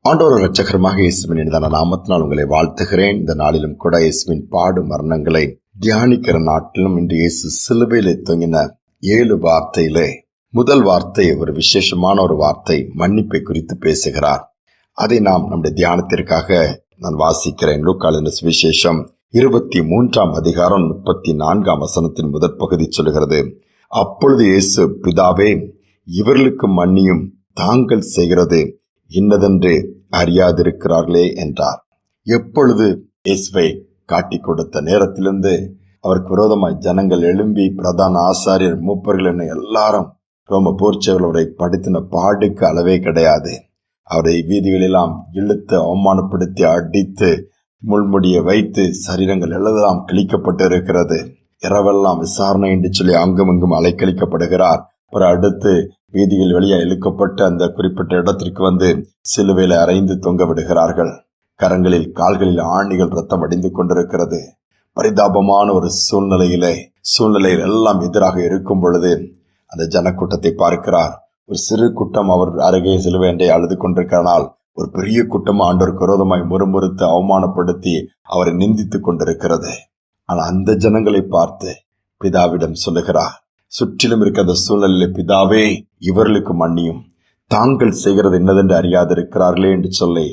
ஆண்டவர் இரட்சகருமாக இயேசுவின் இனிதான நாமத்தினால் உங்களை வாழ்த்துகிறேன். இந்த நாளிலும் கூட இயேசுவின் பாடு மரணங்களை தியானிக்கிற நாட்டிலும் இன்று இயேசு சிலுவையிலே தொங்கின 7 வார்த்தையிலே முதல் வார்த்தை ஒரு விசேஷமான ஒரு வார்த்தை, மன்னிப்பை குறித்து பேசுகிறார். அதை நாம் நம்முடைய தியானத்திற்காக நான் வாசிக்கிறேன். லூக்கா எழுதின சுவிசேஷம் 23ஆம் அதிகாரம் 34ஆம் வசனத்தின் முதற் பகுதி சொல்லுகிறது, அப்பொழுது இயேசு, பிதாவே, இவர்களுக்கு மன்னியும், தாங்கள் செய்கிறது இன்னதென்று அறியாதிருக்கிறார்களே என்றார். எப்பொழுது இயேசுவை காட்டிக் கொடுத்த நேரத்திலிருந்து அவருக்கு விரோதமாய் ஜனங்கள் எழும்பி பிரதான ஆசாரியர், மூப்பர்கள் என எல்லாரும் ரோம போர்ச்சைகள் அவரை படுத்தின பாடுக்கு அளவே கிடையாது. அவரை வீதிகளெல்லாம் இழுத்து அவமானப்படுத்தி அடித்து முள்முடியை வைத்து சரீரங்கள் எல்லாம் கிழிக்கப்பட்டு இருக்கிறது. இரவெல்லாம் விசாரணை என்று சொல்லி அங்குமிங்கும் அலைக்கழிக்கப்படுகிறார். அப்புறம் அடுத்து வீதிகள் வெளியே இழுக்கப்பட்டு அந்த குறிப்பிட்ட இடத்திற்கு வந்து சிலுவையில் அறைந்து தொங்க விடுகிறார்கள். கரங்களில் கால்களில் ஆணிகள் ரத்தம் அடிந்து கொண்டிருக்கிறது. பரிதாபமான ஒரு சூழ்நிலையில் எல்லாம் எதிராக இருக்கும் பொழுது அந்த ஜனக்கூட்டத்தை பார்க்கிறார். ஒரு சிறு கூட்டம் அவர் அருகே சிலுவை அண்டை அழுது கொண்டிருக்கிறனால், ஒரு பெரிய கூட்டம் ஆண்டவருக்கு விரோதமாய் முறுமுறுத்து அவமானப்படுத்தி அவரை நிந்தித்துக் கொண்டிருக்கிறது. ஆனால் அந்த ஜனங்களை பார்த்து பிதாவிடம் சொல்லுகிறார், சுற்றிலும் இருக்க அந்த சூழ்நிலையில், பிதாவே, இவர்களுக்கு மன்னியும், தாங்கள் செய்கிறது என்னதென்று அறியாதிருக்கிறார்களே என்று சொல்லி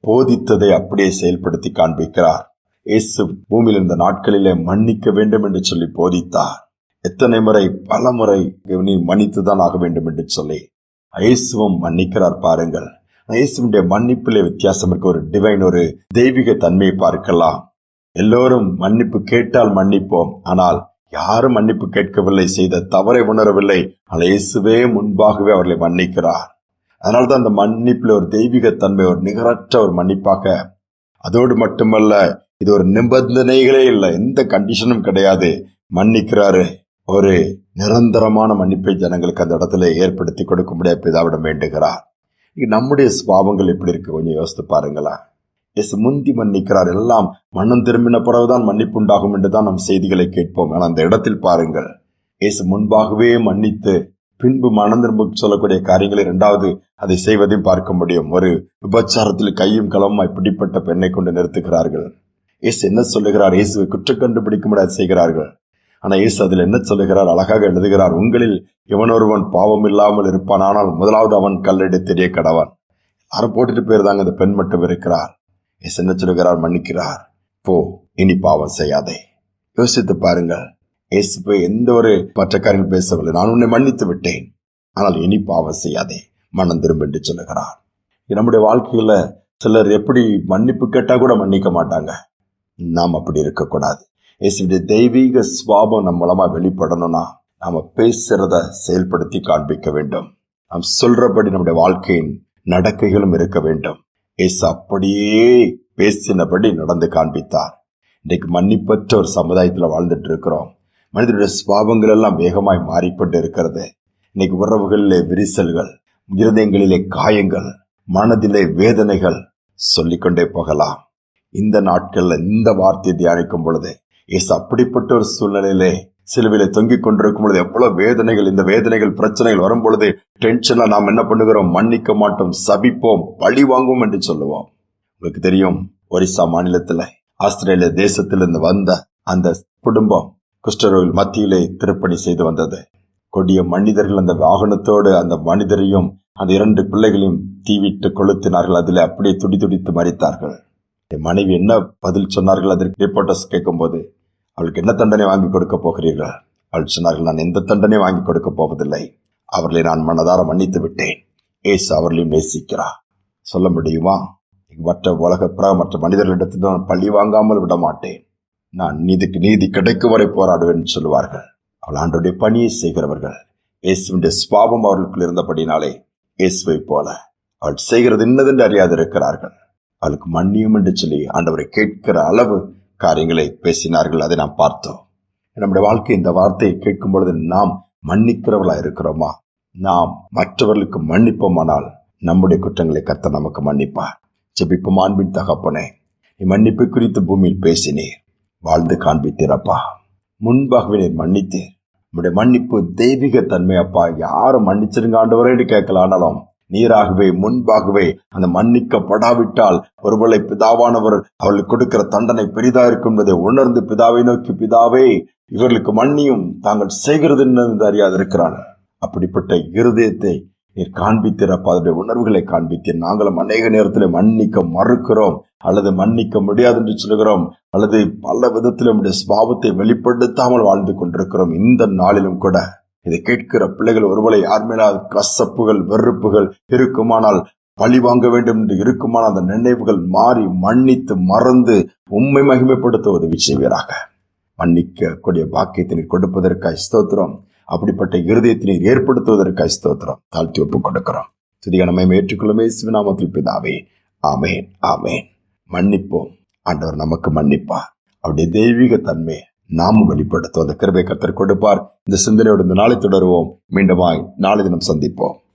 போதித்ததை அப்படியே செயல்படுத்தி காண்பிக்கிறார். இயேசு பூமியில் இருந்த நாட்களிலே மன்னிக்க வேண்டும் என்று சொல்லி போதித்தார். எத்தனை முறை? பல முறை நீ மன்னித்துதான் ஆக வேண்டும் என்று சொல்லி இயேசுவும் மன்னிக்கிறார். பாருங்கள், இயேசுடைய மன்னிப்பிலே வித்தியாசம் இருக்க, ஒரு டிவைன், ஒரு தெய்வீக தன்மையை பார்க்கலாம். எல்லோரும் மன்னிப்பு கேட்டால் மன்னிப்போம், ஆனால் யாரும் மன்னிப்பு கேட்கவில்லை, செய்த தவறை உணரவில்லை. ஆனால் இயேசுவே முன்பாகவே அவர்களை மன்னிக்கிறார். அதனால்தான் அந்த மன்னிப்பில் ஒரு தெய்வீக தன்மை, ஒரு நிகரற்ற ஒரு மன்னிப்பாக. அதோடு மட்டுமல்ல, இது ஒரு நிபந்தனைகளே இல்லை, எந்த கண்டிஷனும் கிடையாது. மன்னிக்கிறாரு. ஒரு நிரந்தரமான மன்னிப்பை ஜனங்களுக்கு அந்த இடத்துல ஏற்படுத்தி கொடுக்கும்படியா பிதாவிடம் வேண்டுகிறார். நம்முடைய சுபாவங்கள் எப்படி இருக்கு கொஞ்சம் யோசித்து பாருங்களா. இயேசு முந்தி மன்னிக்கிறார். எல்லாம் மனம் திரும்பின பிறகுதான் மன்னிப்பு உண்டாகும் என்றுதான் நம் செய்திகளை கேட்போம். ஆனால் அந்த இடத்தில் பாருங்கள், இயேசு முன்பாகவே மன்னித்து பின்பு மனம் திரும்ப சொல்லக்கூடிய காரியங்களை 2வது அதை செய்வதையும் பார்க்க முடியும். ஒரு விபச்சாரத்தில் கையும் களவுமாய் பிடிப்பட்ட பெண்ணை கொண்டு நிறுத்துகிறார்கள். இயேசு என்ன சொல்லுகிறார்? இயேசுவை குற்றம் கண்டுபிடிக்க முடியாது செய்கிறார்கள். ஆனா இயேசு அதில் என்ன சொல்லுகிறார்? அழகாக எழுதுகிறார், உங்களில் எவனொருவன் பாவம் இல்லாமல் இருப்பான், ஆனால் முதலாவது அவன் கல்லெடுத்து எறிய கடவன். யாரும் போட்டுட்டு போயிருந்தாங்க, அந்த பெண் மட்டும் இருக்கிறார். இயேசு என்ன சொல்லுகிறார்? மன்னிக்கிறார். போ, இனி பாவம் செய்யாதே. யோசித்து பாருங்கள், இயேசு போய் எந்த ஒரு மற்ற காரியங்கள் பேசவில்லை. நான் உன்னை மன்னித்து விட்டேன், ஆனால் இனி பாவம் செய்யாதே, மனம் திரும்ப என்று சொல்லுகிறார். நம்முடைய வாழ்க்கையில சிலர் எப்படி மன்னிப்பு கேட்டா கூட மன்னிக்க மாட்டாங்க. நாம் அப்படி இருக்கக்கூடாது. இயேசுடைய தெய்வீக சுபாவம் நம் மூலமா வெளிப்படணும்னா நாம பேசுறத செயல்படுத்தி காண்பிக்க வேண்டும். நாம் சொல்றபடி நம்முடைய வாழ்க்கையின் நடக்கைகளும் இருக்க வேண்டும். இயேசு அப்படியே பேசினபடி நடந்து காண்பித்தார். இன்றைக்கு மன்னிப்பற்ற ஒரு சமுதாயத்தில் வாழ்ந்துட்டு இருக்கிறோம். மனிதனுடைய சுபாவங்கள் எல்லாம் வேகமாய் மாறிக்கொண்டு இருக்கிறது. இன்னைக்கு உறவுகளிலே விரிசல்கள், இருதயங்களிலே காயங்கள், மனதிலே வேதனைகள், சொல்லிக்கொண்டே போகலாம். இந்த நாட்கள்ல இந்த வார்த்தையை தியானிக்கும் பொழுது இயேசு அப்படிப்பட்ட ஒரு சூழ்நிலையிலே சிலுவையிலே தொங்கிக் கொண்டிருக்கும் பொழுது எவ்வளவு வேதனைகள், இந்த வேதனைகள், பிரச்சனைகள் வரும் பொழுது டென்ஷன்ல நாம் என்ன பண்ணுகிறோம்? மன்னிக்க மாட்டோம், சபிப்போம், பழி வாங்குவோம் என்று சொல்லுவோம். உங்களுக்கு தெரியும், ஒரிசா மாநிலத்துல, ஆஸ்திரேலியா தேசத்திலிருந்து வந்த அந்த குடும்பம் குஷ்டரோகிகள் மத்தியிலே திருப்பணி செய்து வந்தது. கொடிய மனிதர்கள் அந்த வாகனத்தோடு அந்த மனிதரையும் அந்த 2 பிள்ளைகளையும் தீவிட்டு கொளுத்தினார்கள். அதில் அப்படியே துடித்து மரித்தார்கள். மனைவி என்ன பதில் சொன்னார்கள்? அதற்கு ரிப்போர்ட்டர்ஸ் கேட்கும் போது, அவளுக்கு என்ன தண்டனை வாங்கி கொடுக்க போகிறீர்கள்? அவள் சொன்னார்கள், நான் எந்த தண்டனையும் வாங்கி கொடுக்க போவதில்லை, அவர்களை நான் மனதார மன்னித்து விட்டேன். ஏசு அவர்களையும் நேசிக்கிறார். சொல்ல முடியுமா? மற்ற மற்ற மனிதர்களிடத்தில் நான் பழி வாங்காமல் விட மாட்டேன், நான் நீதி கிடைக்கும் வரை போராடுவேன் சொல்லுவார்கள். அவள் ஆண்டவருடைய பணியை செய்கிறவர்கள். இயேசுவின் சுபாவம் அவர்களுக்குள் இருந்தபடினாலே இயேசுவை போல அவள் செய்கிறது இன்னதென்று அறியாதிருக்கிறார்கள். அவளுக்கு மன்னியும் என்று சொல்லி ஆண்டவரை கேட்கிற அளவு காரியங்களை பேசினார்கள். அதை நாம் பார்த்தோம். நம்முடைய வாழ்க்கை இந்த வார்த்தையை கேட்கும் பொழுது நாம் மன்னிக்கிறவர்களா இருக்கிறோமா? நாம் மற்றவர்களுக்கு மன்னிப்போமானால் நம்முடைய குற்றங்களை கர்த்தர் நமக்கு மன்னிப்பார். ஜெபிப்போம். அன்பின் தகப்பனே, நீ மன்னிப்பை குறித்து பூமியில் பேசினீர், வாழ்ந்து காண்பித்தீரப்பா. முன்பாகவே நீர் மன்னித்தீர். நம்முடைய மன்னிப்பு தெய்வீக தன்மை அப்பா. யாரும் மன்னிச்சிருங்க ஆண்டவரே என்று கேட்கலானாலும் நீராகவே முன்பாகவே அந்த மன்னிக்கப்படாவிட்டால் ஒருவேளை பிதாவானவர் அவர்களுக்கு கொடுக்கிற தண்டனை பெரிதா இருக்கும் என்பதை உணர்ந்து பிதாவை நோக்கி, பிதாவே இவர்களுக்கு மன்னியும், தாங்கள் செய்கிறது என்னது அறியாது இருக்கிறான். அப்படிப்பட்ட இருதயத்தை நீர் காண்பித்திருப்ப, அதனுடைய உணர்வுகளை காண்பித்தீர். நாங்களும் அநேக நேரத்தில் மன்னிக்க மறுக்கிறோம், அல்லது மன்னிக்க முடியாது என்று சொல்கிறோம், அல்லது பல விதத்தில் நம்முடைய சுபாவத்தை வெளிப்படுத்தாமல் வாழ்ந்து கொண்டிருக்கிறோம். இந்த நாளிலும் கூட இதை கேட்கிற பிள்ளைகள் ஒருவேளை யார் மேலால் கசப்புகள், வெறுப்புகள் இருக்குமானால், பழி வாங்க வேண்டும் என்று இருக்குமானால், அந்த நினைவுகள் மாறி மன்னித்து மறந்து உம்மை மகிமைப்படுத்த உதவி செய்வீராக. மன்னிக்க கூடிய பாக்கியத்தை நீர் கொடுப்பதற்காய் ஸ்தோத்திரம். அப்படிப்பட்ட இருதயத்தை நீர் ஏற்படுத்துவதற்காய் ஸ்தோத்திரம். தாழ்த்தி ஒப்புக் கொடுக்கிறோம். துதிகனமை ஏற்றுக்கொள்ளும் இயேசுவின் நாமத்தில் பிதாவே, ஆமேன், ஆமேன். மன்னிப்போம், ஆண்டவர் நமக்கு மன்னிப்பார். அவருடைய தெய்வீக தன்மை நாமும் வெளிப்படுத்தும். அந்த கிருபை கர்த்தர் கொடுப்பார். இந்த சிந்தனையோடு இந்த நாளை தொடருவோம். மீண்டுமாய் நாளை தினம் சந்திப்போம்.